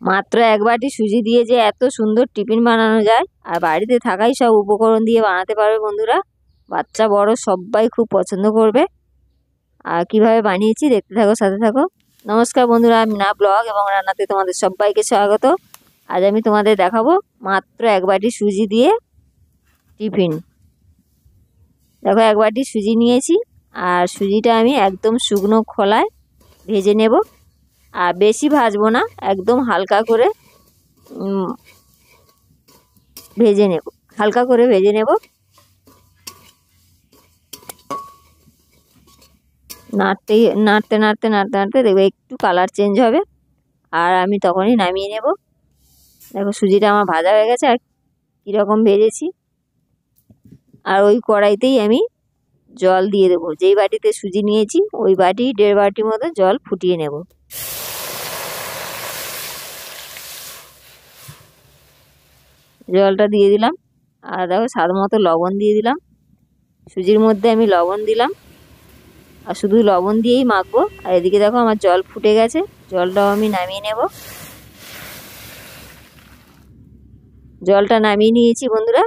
মাত্র এক বাটি সুজি দিয়ে যে এত সুন্দর টিফিন বানানো যায়, আর বাড়িতে থাকাই সব উপকরণ দিয়ে বানাতে পারবে বন্ধুরা। বাচ্চা বড় সবাই খুব পছন্দ করবে। আর কিভাবে বানিয়েছি দেখতে থাকো, সাথে থাকো। নমস্কার বন্ধুরা, আমি না ব্লগ এবং রান্নাতে তোমাদের সবাইকে স্বাগত। আজ আমি তোমাদের দেখাবো মাত্র এক বাটি সুজি দিয়ে টিফিন। দেখো, এক বাটি সুজি নিয়েছি, আর সুজিটা আমি একদম শুকনো খোলায় ভেজে নেব। আর বেশি ভাজবো না, একদম হালকা করে ভেজে নেব, হালকা করে ভেজে নেব। নাড়তে নাড়তে নাড়তে নাড়তে নাড়তে দেখবে একটু কালার চেঞ্জ হবে, আর আমি তখনই নামিয়ে নেব। দেখো, সুজিটা আমার ভাজা হয়ে গেছে, আর কীরকম ভেজেছি। আর ওই কড়াইতেই আমি জল দিয়ে দেবো। যেই বাটিতে সুজি নিয়েছি ওই বাটি 1.5 বাটি মতো জল ফুটিয়ে নেব। জলটা দিয়ে দিলাম, আর দেখো স্বাদ মতো লবণ দিয়ে দিলাম। সুজির মধ্যে আমি লবণ দিলাম, আর শুধু লবণ দিয়েই মাখবো। আর এদিকে দেখো আমার জল ফুটে গেছে, জলটাও আমি নামিয়ে নেব। জলটা নামিয়ে নিয়েছি বন্ধুরা।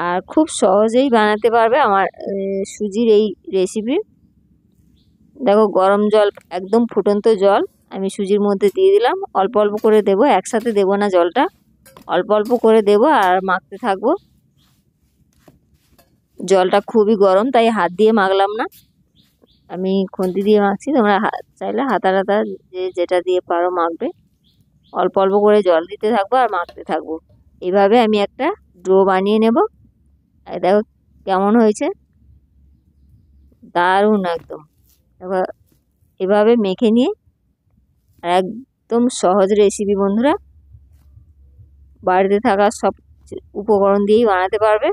আর খুব সহজেই বানাতে পারবে আমার সুজির এই রেসিপি। দেখো, গরম জল, একদম ফুটন্ত জল আমি সুজির মধ্যে দিয়ে দিলাম। অল্প অল্প করে দেব, একসাথে দেব না জলটা, অল্প অল্প করে দেব আর মাখতে থাকবো। জলটা খুবই গরম, তাই হাত দিয়ে মাখলাম না, আমি খুন্তি দিয়ে মাখছি। তোমরা চাইলে হাতা যেটা দিয়ে পারো মাখবে। অল্প অল্প করে জল দিতে থাকবো আর মাখতে থাকবো। এইভাবে আমি একটা ডো বানিয়ে নেব। আর দেখো কেমন হয়েছে, দারুণ একদম। দেখো, এভাবে মেখে নিয়ে, আর একদম সহজ রেসিপি বন্ধুরা, বাড়িতে থাকা সব উপকরণ দিয়েই বানাতে পারবে।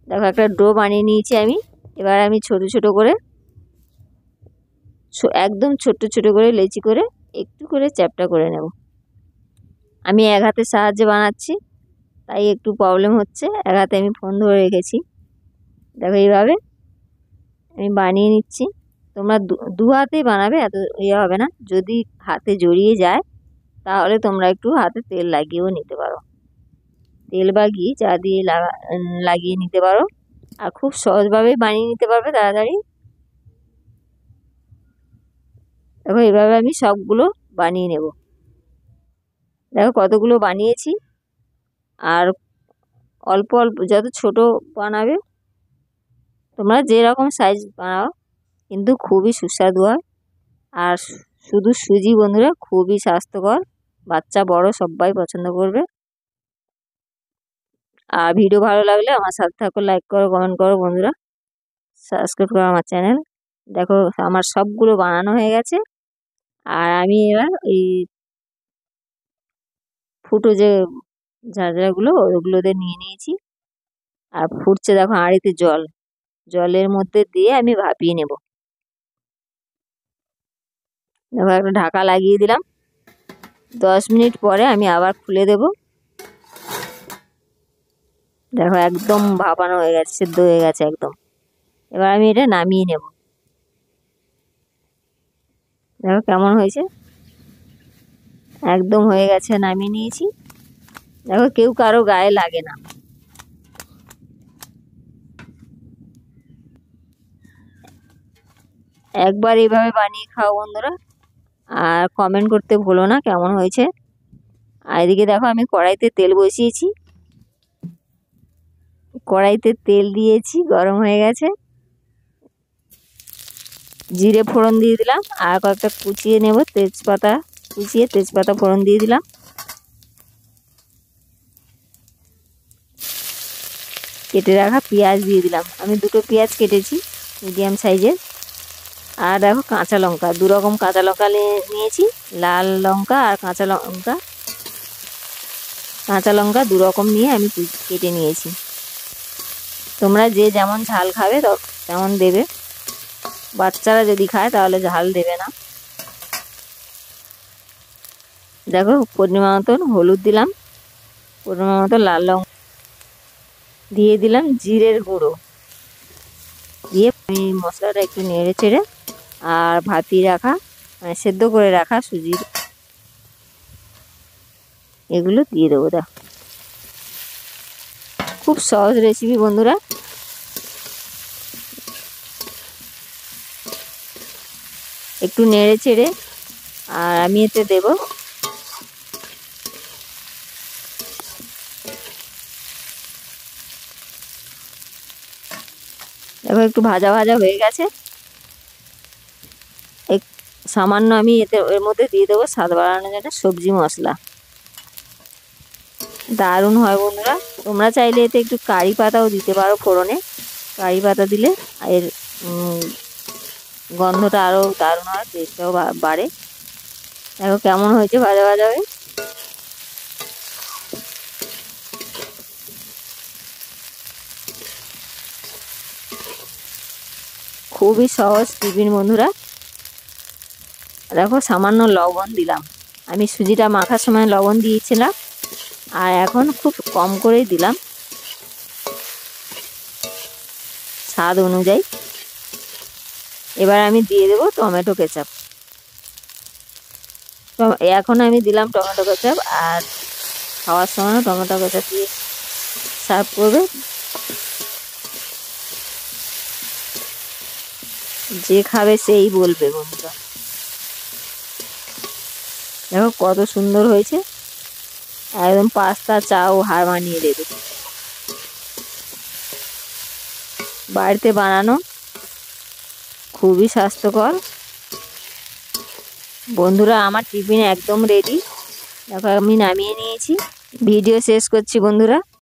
দেখো, একটা ডো বানিয়ে নিয়েছি আমি। এবার আমি ছোট ছোট করে, একদম ছোট ছোট করে লেচি করে একটু করে চ্যাপ্টা করে নেব। আমি এক হাতের সাহায্যে বানাচ্ছি, তাই একটু প্রবলেম হচ্ছে। এক হাতে আমি ফোন ধরে রেখেছি। দেখো, এইভাবে আমি বানিয়ে নিচ্ছি। তোমরা দু হাতেই বানাবে, এত ইয়ে হবে না। যদি হাতে জড়িয়ে যায় তাহলে তোমরা একটু হাতে তেল লাগিয়েও নিতে পারো, তেল বা ঘি যা দিয়ে লাগিয়ে নিতে পারো। আর খুব সহজভাবেই বানিয়ে নিতে পারবে তাড়াতাড়ি। দেখো, এইভাবে আমি সবগুলো বানিয়ে নেব। দেখো কতগুলো বানিয়েছি। আর অল্প অল্প, যত ছোট বানাবে তোমরা, যেরকম সাইজ বানাও, কিন্তু খুবই সুস্বাদু হয়। আর শুধু সুজি বন্ধুরা, খুবই স্বাস্থ্যকর, বাচ্চা বড় সবাই পছন্দ করবে। আর ভিডিও ভালো লাগলে আমার সাথে থাকো, লাইক করো, কমেন্ট করো বন্ধুরা, সাবস্ক্রাইব করো আমার চ্যানেল। দেখো, আমার সবগুলো বানানো হয়ে গেছে। আর আমি এবার এই ফুটো যে ঝাঁঝরাগুলো ওগুলোতে নিয়ে নিয়েছি। আর ফুটছে, দেখো হাঁড়িতে জল, জলের মধ্যে দিয়ে আমি ভাপিয়ে নেব। দেখো, একটা ঢাকা লাগিয়ে দিলাম। 10 মিনিট পরে আমি আবার খুলে দেব। দেখো, একদম ভাপানো হয়ে গেছে, সেদ্ধ হয়ে গেছে একদম। এবার আমি এটা নামিয়ে নেব। দেখো কেমন হয়েছে, একদম হয়ে গেছে, নামিয়ে নিয়েছি। দেখো, কেউ কারো গায়ে লাগে না। একবার এইভাবে বানিয়ে খাও বন্ধুরা, আর কমেন্ট করতে ভুলো না কেমন হয়েছে। আর এদিকে দেখো, আমি কড়াইতে তেল বসিয়েছি, কড়াইতে তেল দিয়েছি, গরম হয়ে গেছে। জিরে ফোড়ন দিয়ে দিলাম, আর কয়েকটা কুচিয়ে নেব তেজপাতা, কুচিয়ে তেজপাতা ফোড়ন দিয়ে দিলাম। কেটে রাখা পেঁয়াজ দিয়ে দিলাম, আমি 2টো পেঁয়াজ কেটেছি মিডিয়াম সাইজের। আর দেখো, কাঁচা লঙ্কা, 2 রকম কাঁচা লঙ্কা নিয়েছি, লাল লঙ্কা আর কাঁচা লঙ্কা। কাঁচা লঙ্কা 2 রকম নিয়ে আমি কেটে নিয়েছি। তোমরা যে যেমন ঝাল খাবে তেমন দেবে। বাচ্চারা যদি খায় তাহলে ঝাল দেবে না। দেখো, পরিমাণ মতন হলুদ দিলাম, পরিমাণ মতো লাল লঙ্কা দিয়ে দিলাম, জিরের গুঁড়ো দিয়ে আমি মশলাটা একটু নেড়ে চেড়ে, আর ভাপিয়ে রাখা, মানে সেদ্ধ করে রাখা সুজির এগুলো দিয়ে দেবো। দাও, খুব সহজ রেসিপি বন্ধুরা। একটু নেড়ে চেড়ে আর আমি এতে দেব দেখো একটু ভাজা ভাজা হয়ে গেছে। সামান্য আমি এর মধ্যে দিয়ে দেবো স্বাদ বাড়ানোর জন্য সবজি মশলা। দারুণ হয় বন্ধুরা। তোমরা চাইলে এতে একটু কারি পাতাও দিতে পারো ফোড়নে। কারি পাতা দিলে এর গন্ধটা আরও দারুণ হয়, টেস্টটাও বাড়ে। দেখো কেমন হয়েছে ভাজা ভাজা হয়ে। খুবই সহজ টিফিন বন্ধুরা। দেখো সামান্য লবণ দিলাম, আমি সুজিটা মাখার সময় লবণ দিয়েছিলাম আর এখন খুব কম করেই দিলাম স্বাদ অনুযায়ী। এবার আমি দিয়ে দেবো টমেটো কেচাপ। এখন আমি দিলাম টমেটো কেচাপ, আর খাওয়ার সময় টমেটো কেচাপ দিয়ে সার্ভ করবে। যে খাবে সেই বলবে বন্ধুরা। দেখো কত সুন্দর হয়েছে, একদম পাস্তা চাও হার মানিয়ে দেবে। বাড়িতে বানানো, খুবই স্বাস্থ্যকর বন্ধুরা। আমার টিফিন একদম রেডি। দেখো আমি নামিয়ে নিয়েছি। ভিডিও শেষ করছি বন্ধুরা।